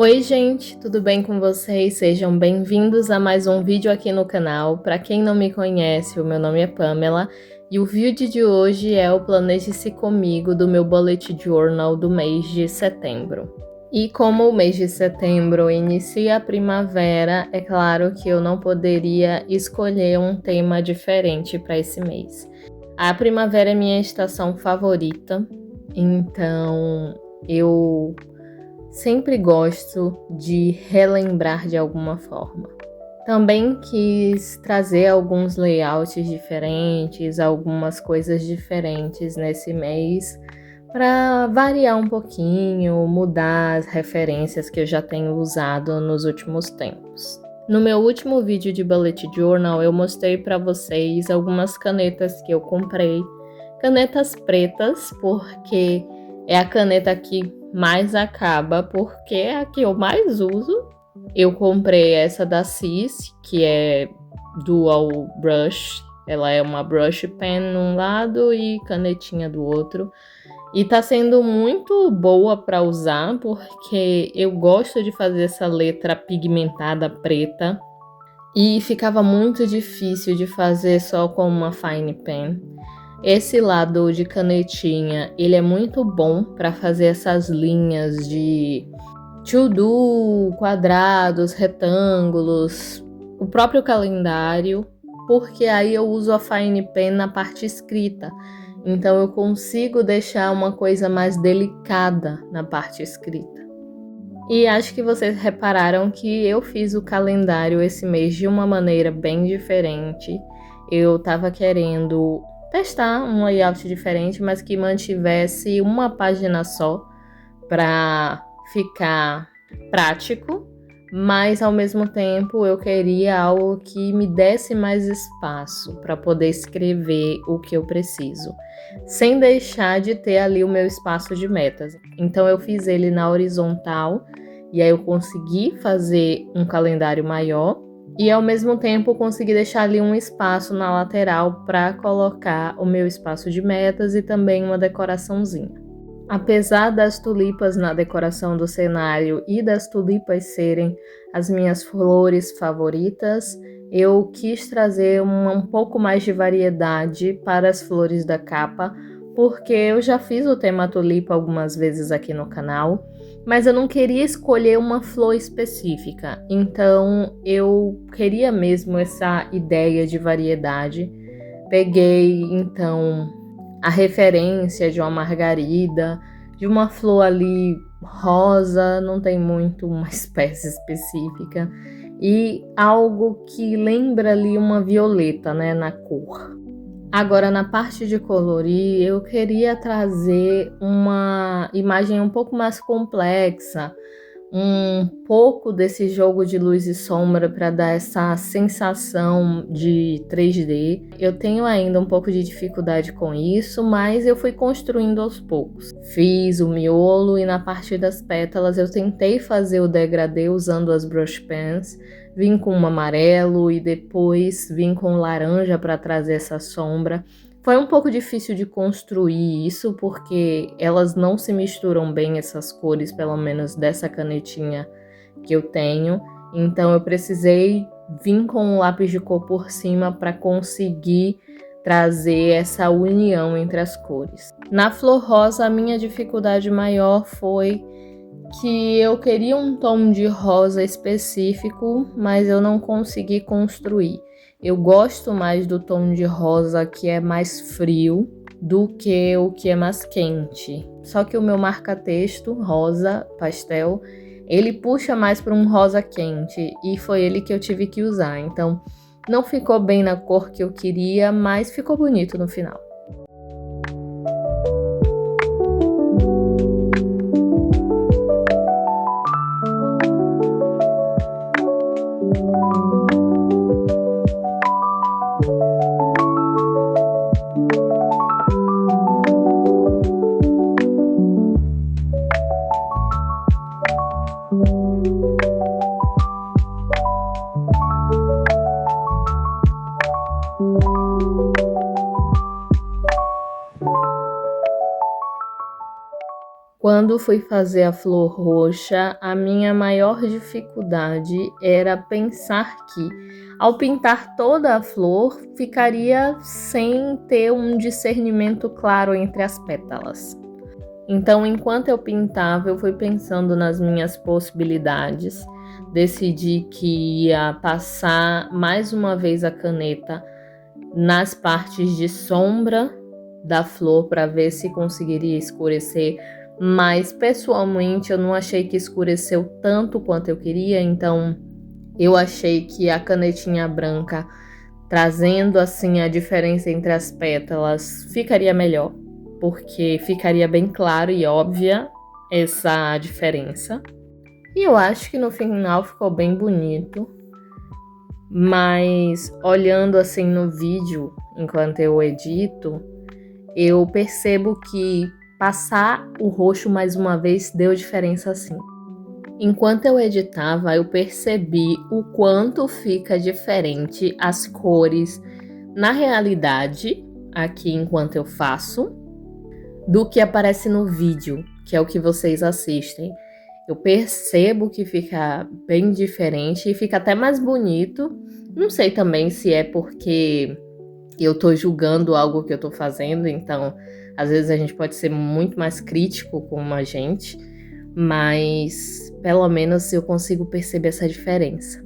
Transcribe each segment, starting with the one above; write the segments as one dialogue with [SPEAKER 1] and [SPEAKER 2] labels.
[SPEAKER 1] Oi gente, tudo bem com vocês? Sejam bem-vindos a mais um vídeo aqui no canal. Para quem não me conhece, o meu nome é Pamela e o vídeo de hoje é o Planeje-se Comigo do meu Bullet Journal do mês de setembro. E como o mês de setembro inicia a primavera, é claro que eu não poderia escolher um tema diferente para esse mês. A primavera é minha estação favorita, então eu sempre gosto de relembrar de alguma forma. Também quis trazer alguns layouts diferentes, algumas coisas diferentes nesse mês, para variar um pouquinho, mudar as referências que eu já tenho usado nos últimos tempos. No meu último vídeo de Bullet Journal, eu mostrei para vocês algumas canetas que eu comprei. Canetas pretas, porque é a caneta que mais acaba, porque é a que eu mais uso. Eu comprei essa da Cis, que é Dual Brush. Ela é uma brush pen num lado e canetinha do outro. E tá sendo muito boa para usar, porque eu gosto de fazer essa letra pigmentada preta. E ficava muito difícil de fazer só com uma fine pen. Esse lado de canetinha, ele é muito bom para fazer essas linhas de to-do, quadrados, retângulos, o próprio calendário, porque aí eu uso a fine pen na parte escrita. Então eu consigo deixar uma coisa mais delicada na parte escrita. E acho que vocês repararam que eu fiz o calendário esse mês de uma maneira bem diferente. Eu tava querendo testar um layout diferente, mas que mantivesse uma página só para ficar prático, mas ao mesmo tempo eu queria algo que me desse mais espaço para poder escrever o que eu preciso, sem deixar de ter ali o meu espaço de metas. Então eu fiz ele na horizontal e aí eu consegui fazer um calendário maior e ao mesmo tempo consegui deixar ali um espaço na lateral para colocar o meu espaço de metas e também uma decoraçãozinha. Apesar das tulipas na decoração do cenário e das tulipas serem as minhas flores favoritas, eu quis trazer um pouco mais de variedade para as flores da capa, porque eu já fiz o tema tulipa algumas vezes aqui no canal, mas eu não queria escolher uma flor específica, então eu queria mesmo essa ideia de variedade. Peguei então a referência de uma margarida, de uma flor ali rosa, não tem muito uma espécie específica, e algo que lembra ali uma violeta, né, na cor. Agora, na parte de colorir, eu queria trazer uma imagem um pouco mais complexa, um pouco desse jogo de luz e sombra para dar essa sensação de 3D. Eu tenho ainda um pouco de dificuldade com isso, mas eu fui construindo aos poucos. Fiz o miolo e na parte das pétalas eu tentei fazer o degradê usando as brush pens. Vim com um amarelo e depois vim com laranja para trazer essa sombra. Foi um pouco difícil de construir isso, porque elas não se misturam bem, essas cores, pelo menos dessa canetinha que eu tenho. Então eu precisei vir com um lápis de cor por cima para conseguir trazer essa união entre as cores. Na flor rosa, a minha dificuldade maior foi que eu queria um tom de rosa específico, mas eu não consegui construir. Eu gosto mais do tom de rosa que é mais frio do que o que é mais quente. Só que o meu marca-texto, rosa pastel, ele puxa mais para um rosa quente e foi ele que eu tive que usar. Então não ficou bem na cor que eu queria, mas ficou bonito no final. Quando fui fazer a flor roxa, a minha maior dificuldade era pensar que, ao pintar toda a flor, ficaria sem ter um discernimento claro entre as pétalas. Então, enquanto eu pintava, eu fui pensando nas minhas possibilidades, decidi que ia passar mais uma vez a caneta nas partes de sombra da flor para ver se conseguiria escurecer, mas pessoalmente eu não achei que escureceu tanto quanto eu queria, então eu achei que a canetinha branca, trazendo assim a diferença entre as pétalas, ficaria melhor, porque ficaria bem claro e óbvia essa diferença. E eu acho que no final ficou bem bonito. Mas olhando assim no vídeo, enquanto eu edito, eu percebo que passar o roxo mais uma vez deu diferença sim. Enquanto eu editava, eu percebi o quanto fica diferente as cores na realidade, aqui enquanto eu faço, do que aparece no vídeo, que é o que vocês assistem. Eu percebo que fica bem diferente e fica até mais bonito. Não sei também se é porque eu tô julgando algo que eu tô fazendo, então às vezes a gente pode ser muito mais crítico com a gente, mas pelo menos eu consigo perceber essa diferença.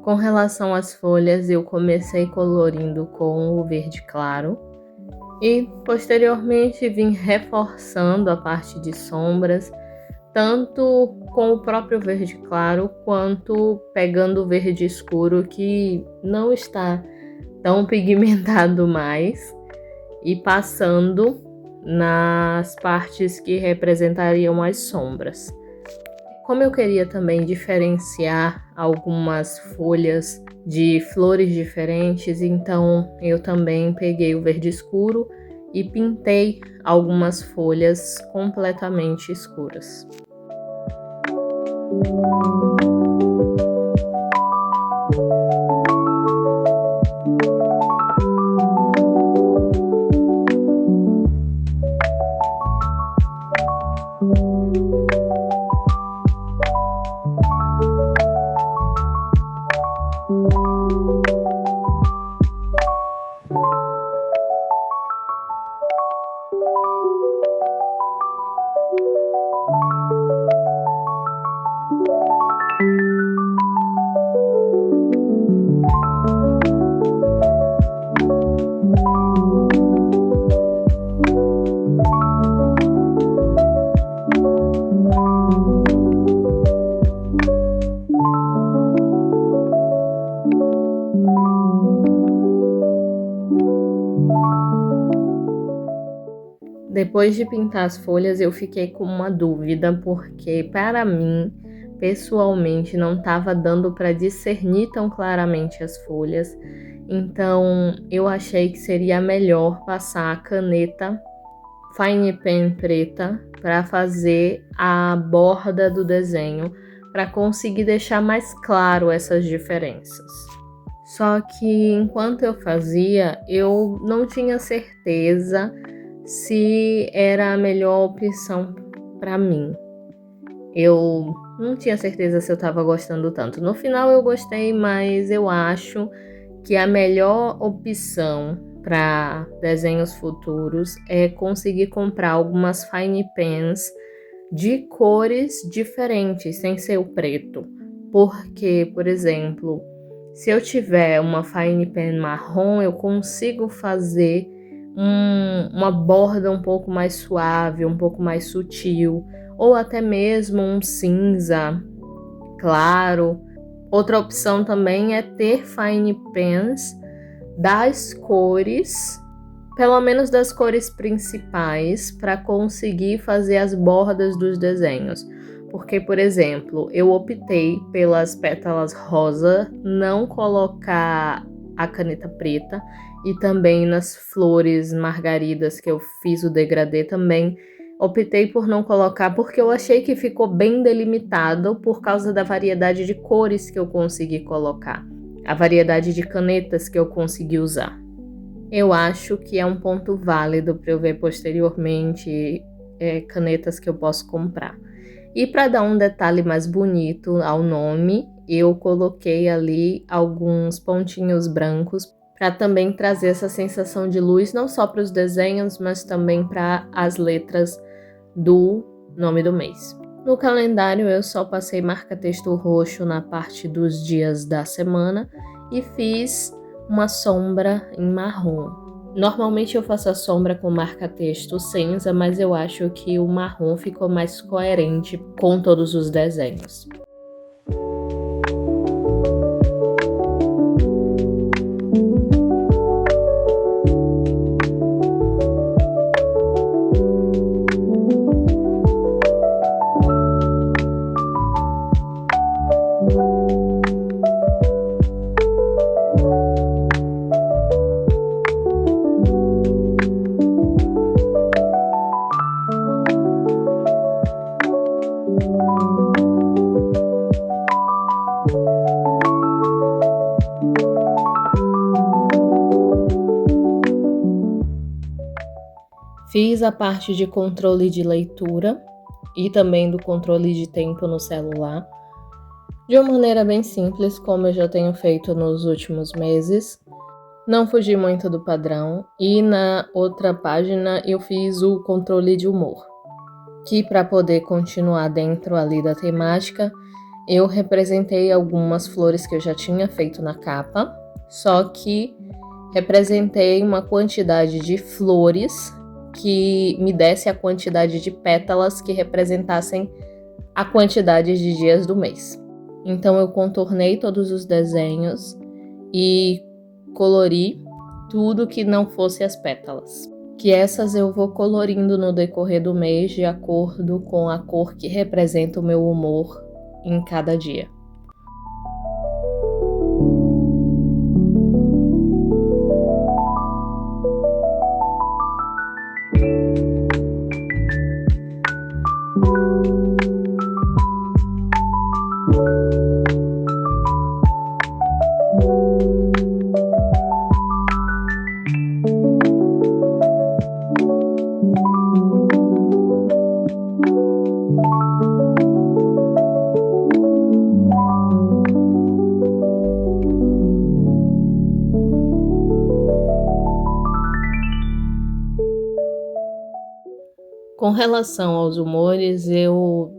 [SPEAKER 1] Com relação às folhas, eu comecei colorindo com o verde claro e posteriormente vim reforçando a parte de sombras, tanto com o próprio verde claro quanto pegando o verde escuro que não está tão pigmentado mais e passando nas partes que representariam as sombras. Como eu queria também diferenciar algumas folhas de flores diferentes, então eu também peguei o verde escuro e pintei algumas folhas completamente escuras. Depois de pintar as folhas, eu fiquei com uma dúvida, porque para mim, pessoalmente, não estava dando para discernir tão claramente as folhas. Então, eu achei que seria melhor passar a caneta Fine Pen preta para fazer a borda do desenho, para conseguir deixar mais claro essas diferenças. Só que enquanto eu fazia, eu não tinha certeza se era a melhor opção para mim. Eu não tinha certeza se eu estava gostando tanto. No final eu gostei, mas eu acho que a melhor opção para desenhos futuros é conseguir comprar algumas fine pens de cores diferentes, sem ser o preto. Porque, por exemplo, se eu tiver uma fine pen marrom, eu consigo fazer uma borda um pouco mais suave, um pouco mais sutil, ou até mesmo um cinza claro. Outra opção também é ter fine pens das cores, pelo menos das cores principais, para conseguir fazer as bordas dos desenhos. Porque, por exemplo, eu optei pelas pétalas rosa, não colocar a caneta preta, e também nas flores margaridas que eu fiz o degradê também, optei por não colocar porque eu achei que ficou bem delimitado por causa da variedade de cores que eu consegui colocar, a variedade de canetas que eu consegui usar. Eu acho que é um ponto válido para eu ver posteriormente canetas que eu posso comprar. E para dar um detalhe mais bonito ao nome, eu coloquei ali alguns pontinhos brancos para também trazer essa sensação de luz, não só para os desenhos, mas também para as letras do nome do mês. No calendário eu só passei marca-texto roxo na parte dos dias da semana e fiz uma sombra em marrom. Normalmente eu faço a sombra com marca-texto cinza, mas eu acho que o marrom ficou mais coerente com todos os desenhos. Fiz a parte de controle de leitura e também do controle de tempo no celular, de uma maneira bem simples, como eu já tenho feito nos últimos meses. Não fugi muito do padrão, e na outra página eu fiz o controle de humor, que para poder continuar dentro ali da temática, eu representei algumas flores que eu já tinha feito na capa, só que representei uma quantidade de flores que me desse a quantidade de pétalas que representassem a quantidade de dias do mês. Então eu contornei todos os desenhos e colori tudo que não fosse as pétalas. Que essas eu vou colorindo no decorrer do mês de acordo com a cor que representa o meu humor em cada dia. Com relação aos humores, eu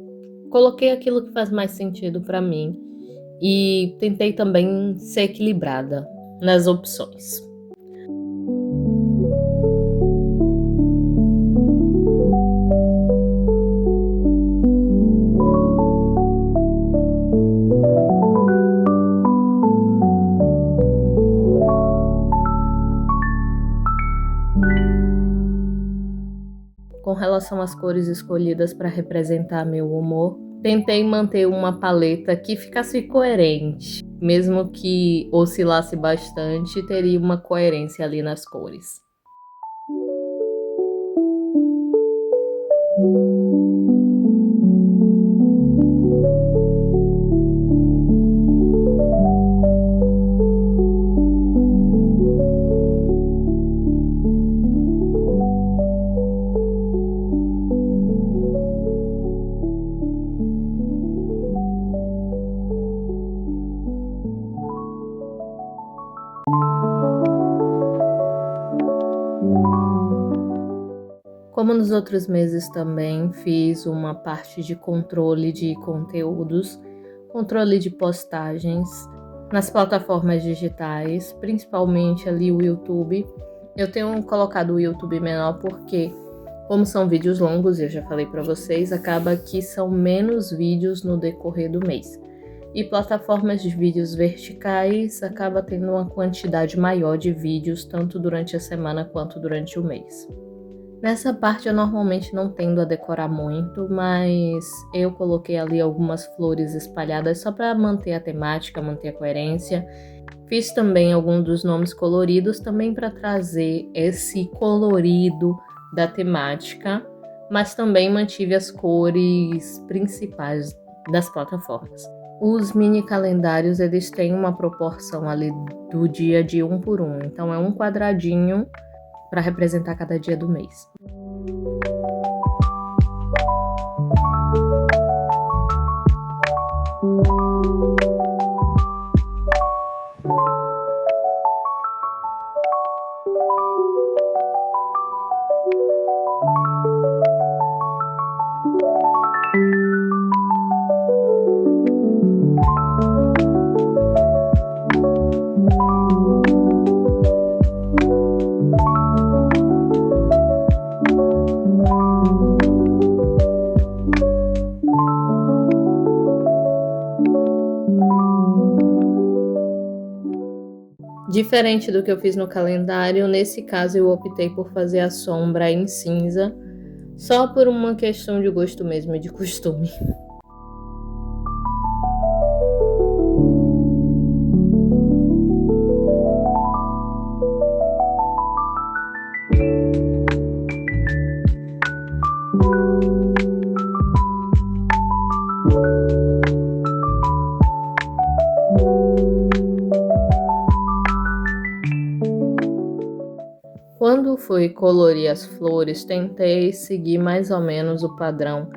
[SPEAKER 1] coloquei aquilo que faz mais sentido para mim e tentei também ser equilibrada nas opções. Com relação às cores escolhidas para representar meu humor, tentei manter uma paleta que ficasse coerente. Mesmo que oscilasse bastante, teria uma coerência ali nas cores. Como nos outros meses também, fiz uma parte de controle de conteúdos, controle de postagens nas plataformas digitais, principalmente ali o YouTube. Eu tenho colocado o YouTube menor porque, como são vídeos longos, eu já falei para vocês, acaba que são menos vídeos no decorrer do mês. E plataformas de vídeos verticais acaba tendo uma quantidade maior de vídeos, tanto durante a semana quanto durante o mês. Nessa parte eu normalmente não tendo a decorar muito, mas eu coloquei ali algumas flores espalhadas só para manter a temática, manter a coerência. Fiz também alguns dos nomes coloridos também para trazer esse colorido da temática, mas também mantive as cores principais das plataformas. Os mini calendários, eles têm uma proporção ali do dia de 1 por 1, então é um quadradinho para representar cada dia do mês. Diferente do que eu fiz no calendário, nesse caso eu optei por fazer a sombra em cinza, só por uma questão de gosto mesmo e de costume. Quando fui colorir as flores, tentei seguir mais ou menos o padrão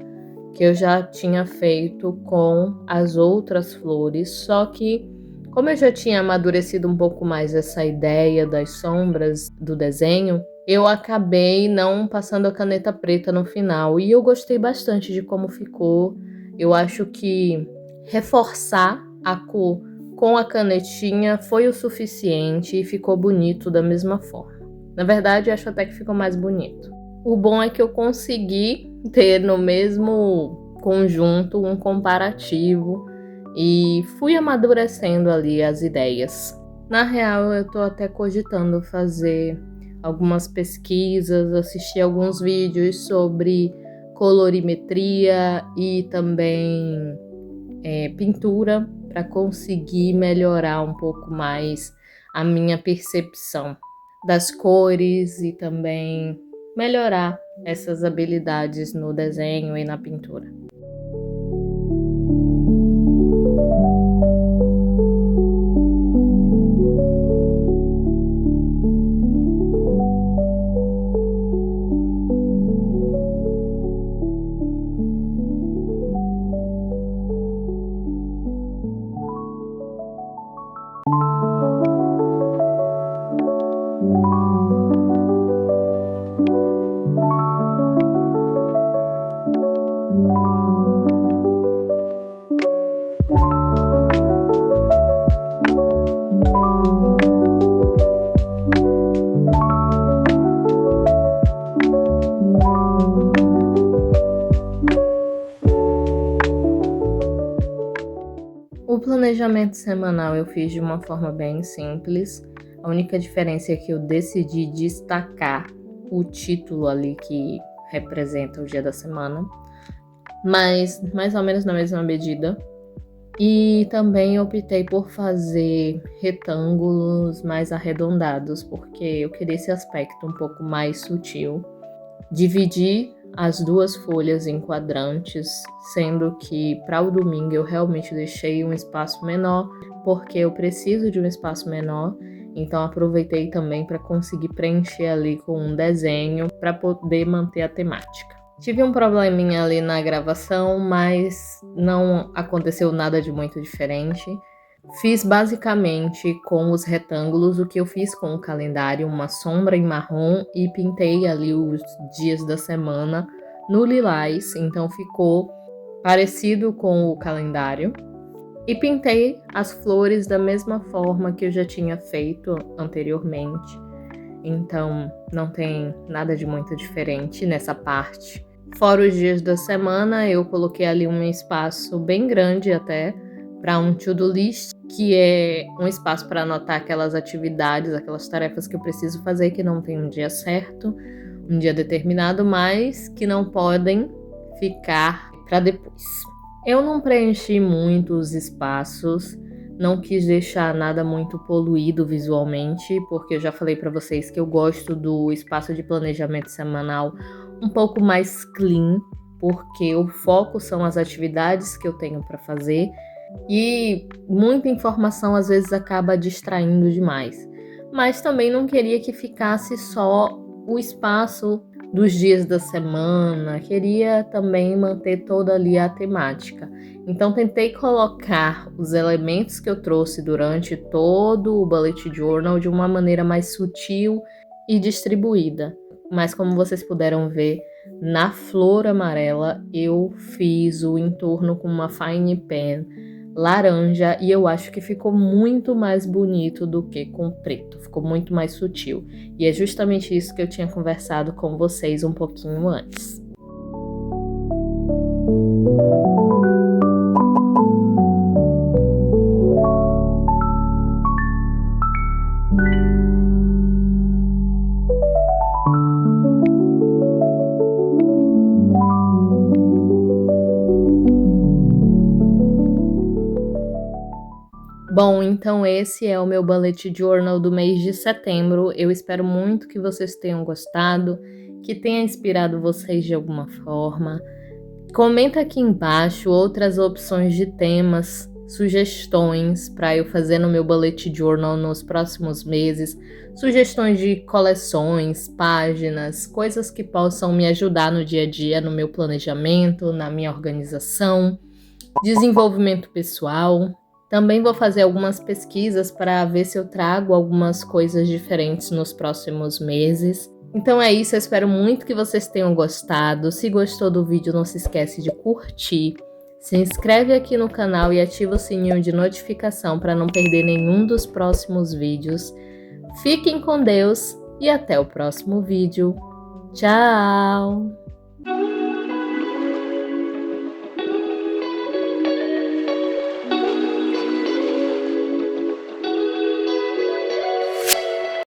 [SPEAKER 1] que eu já tinha feito com as outras flores, só que como eu já tinha amadurecido um pouco mais essa ideia das sombras do desenho, eu acabei não passando a caneta preta no final e eu gostei bastante de como ficou. Eu acho que reforçar a cor com a canetinha foi o suficiente e ficou bonito da mesma forma. Na verdade, acho até que ficou mais bonito. O bom é que eu consegui ter no mesmo conjunto um comparativo e fui amadurecendo ali as ideias. Na real, eu tô até cogitando fazer algumas pesquisas, assistir alguns vídeos sobre colorimetria e também pintura para conseguir melhorar um pouco mais a minha percepção das cores e também melhorar essas habilidades no desenho e na pintura. O planejamento semanal eu fiz de uma forma bem simples. A única diferença é que eu decidi destacar o título ali que representa o dia da semana, mas mais ou menos na mesma medida. E também optei por fazer retângulos mais arredondados, porque eu queria esse aspecto um pouco mais sutil. Dividi as duas folhas em quadrantes, sendo que para o domingo eu realmente deixei um espaço menor, porque eu preciso de um espaço menor, então aproveitei também para conseguir preencher ali com um desenho para poder manter a temática. Tive um probleminha ali na gravação, mas não aconteceu nada de muito diferente. Fiz basicamente com os retângulos o que eu fiz com o calendário, uma sombra em marrom e pintei ali os dias da semana no lilás, então ficou parecido com o calendário. E pintei as flores da mesma forma que eu já tinha feito anteriormente. Então não tem nada de muito diferente nessa parte. Fora os dias da semana, eu coloquei ali um espaço bem grande até para um to-do list, que é um espaço para anotar aquelas atividades, aquelas tarefas que eu preciso fazer, que não tem um dia certo, um dia determinado, mas que não podem ficar para depois. Eu não preenchi muito os espaços, não quis deixar nada muito poluído visualmente, porque eu já falei para vocês que eu gosto do espaço de planejamento semanal um pouco mais clean, porque o foco são as atividades que eu tenho para fazer e muita informação às vezes acaba distraindo demais. Mas também não queria que ficasse só o espaço dos dias da semana, queria também manter toda ali a temática. Então tentei colocar os elementos que eu trouxe durante todo o bullet journal de uma maneira mais sutil e distribuída. Mas como vocês puderam ver, na flor amarela eu fiz o entorno com uma fine pen laranja e eu acho que ficou muito mais bonito do que com preto, ficou muito mais sutil. E é justamente isso que eu tinha conversado com vocês um pouquinho antes. Bom, então esse é o meu bullet journal do mês de setembro. Eu espero muito que vocês tenham gostado, que tenha inspirado vocês de alguma forma. Comenta aqui embaixo outras opções de temas, sugestões para eu fazer no meu bullet journal nos próximos meses, sugestões de coleções, páginas, coisas que possam me ajudar no dia a dia, no meu planejamento, na minha organização, desenvolvimento pessoal. Também vou fazer algumas pesquisas para ver se eu trago algumas coisas diferentes nos próximos meses. Então é isso, eu espero muito que vocês tenham gostado. Se gostou do vídeo, não se esquece de curtir. Se inscreve aqui no canal e ativa o sininho de notificação para não perder nenhum dos próximos vídeos. Fiquem com Deus e até o próximo vídeo. Tchau!